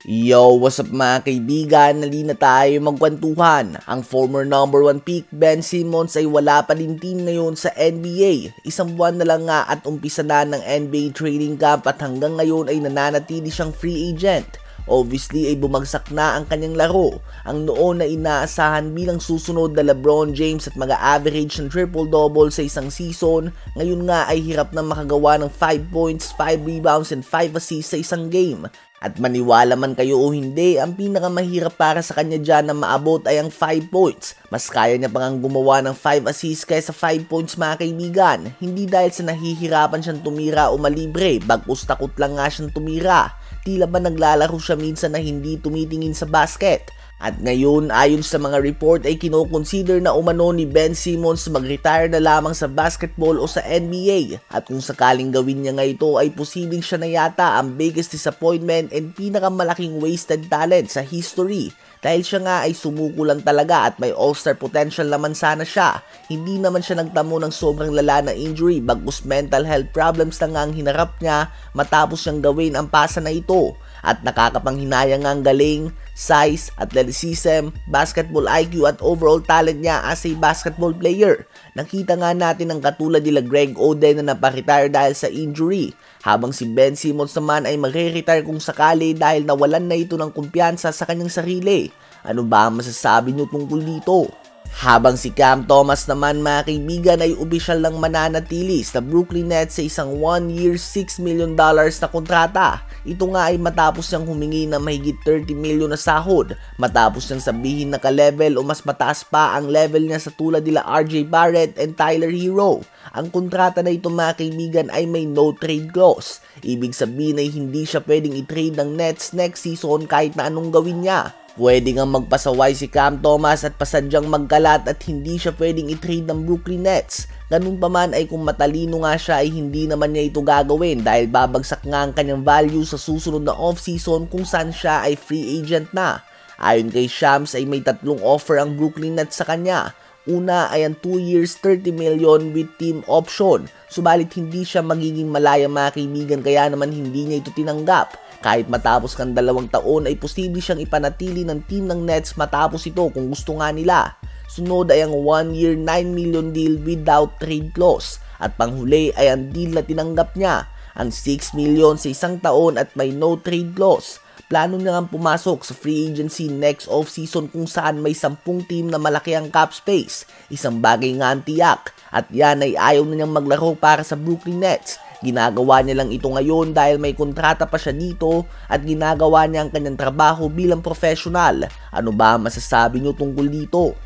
Yo, what's up mga kaibigan? Nalina tayo magkwentuhan. Ang former number 1 pick Ben Simmons ay wala pa din team ngayon sa NBA. Isang buwan na lang nga at umpisa na ng NBA training camp at hanggang ngayon ay nananatili siyang free agent. Obviously ay bumagsak na ang kanyang laro. Ang noon na inaasahan bilang susunod na LeBron James at mag-average ng triple-double sa isang season, ngayon nga ay hirap na makagawa ng 5 points, 5 rebounds, and 5 assists sa isang game. At maniwala man kayo o hindi, ang pinakamahirap para sa kanya dyan na maabot ay ang 5 points. Mas kaya niya pang gumawa ng 5 assists kaysa 5 points mga kaibigan. Hindi dahil sa nahihirapan siyang tumira o malibre, bagkus takot lang nga siyang tumira. Tila ba naglalaro siya minsan na hindi tumitingin sa basket. At ngayon, ayon sa mga report ay kinoconsider na umano ni Ben Simmons mag-retire na lamang sa basketball o sa NBA. At kung sakaling gawin niya nga ito ay posibleng siya na yata ang biggest disappointment and pinakamalaking wasted talent sa history. Dahil siya nga ay sumuko lang talaga at may all-star potential naman sana siya. Hindi naman siya nagtamo ng sobrang lala na injury, bagkus mental health problems na nga ang hinarap niya matapos siyang gawin ang pasa na ito. At nakakapanghinayang nga ang galing, size, athleticism, basketball IQ at overall talent niya as a basketball player. Nakita nga natin ang katulad nila Greg Oden na naparetire dahil sa injury, habang si Ben Simmons naman ay magre-retire kung sakali dahil nawalan na ito ng kumpiyansa sa kanyang sarili. Ano ba ang masasabi niyo tungkol dito? Habang si Cam Thomas naman mga kaibigan ay opisyal lang mananatili sa Brooklyn Nets sa isang 1-year $6 million na kontrata. Ito nga ay matapos niyang humingi ng mahigit 30 million na sahod, matapos niyang sabihin na ka-level o mas mataas pa ang level niya sa tulad nila RJ Barrett and Tyler Hero. Ang kontrata na ito mga kaibigan ay may no trade clause. Ibig sabihin ay hindi siya pwedeng i-trade ng Nets next season kahit na anong gawin niya. Pwede nga magpasaway si Cam Thomas at pasadyang magkalat at hindi siya pwedeng i-trade ng Brooklyn Nets. Ganun pa man ay kung matalino nga siya ay hindi naman niya ito gagawin dahil babagsak nga ang kanyang value sa susunod na off-season kung saan siya ay free agent na. Ayon kay Shams ay may 3 offer ang Brooklyn Nets sa kanya. Una ay ang 2 years $30 million with team option. Subalit hindi siya magiging malaya mga kaibigan kaya naman hindi niya ito tinanggap. Kahit matapos kang 2 taon ay posible siyang ipanatili ng team ng Nets matapos ito kung gusto nga nila. Sunod ay ang 1-year $9 million deal without trade clause. At panghuli ay ang deal na tinanggap niya, ang $6 million sa 1 taon at may no trade clause. Plano niya nga pumasok sa free agency next off-season kung saan may 10 team na malaki ang cap space. Isang bagay nga ang tiyak at yan ay ayaw na niyang maglaro para sa Brooklyn Nets. Ginagawa niya lang ito ngayon dahil may kontrata pa siya dito at ginagawa niya ang kanyang trabaho bilang professional. Ano ba masasabi niyo tungkol dito?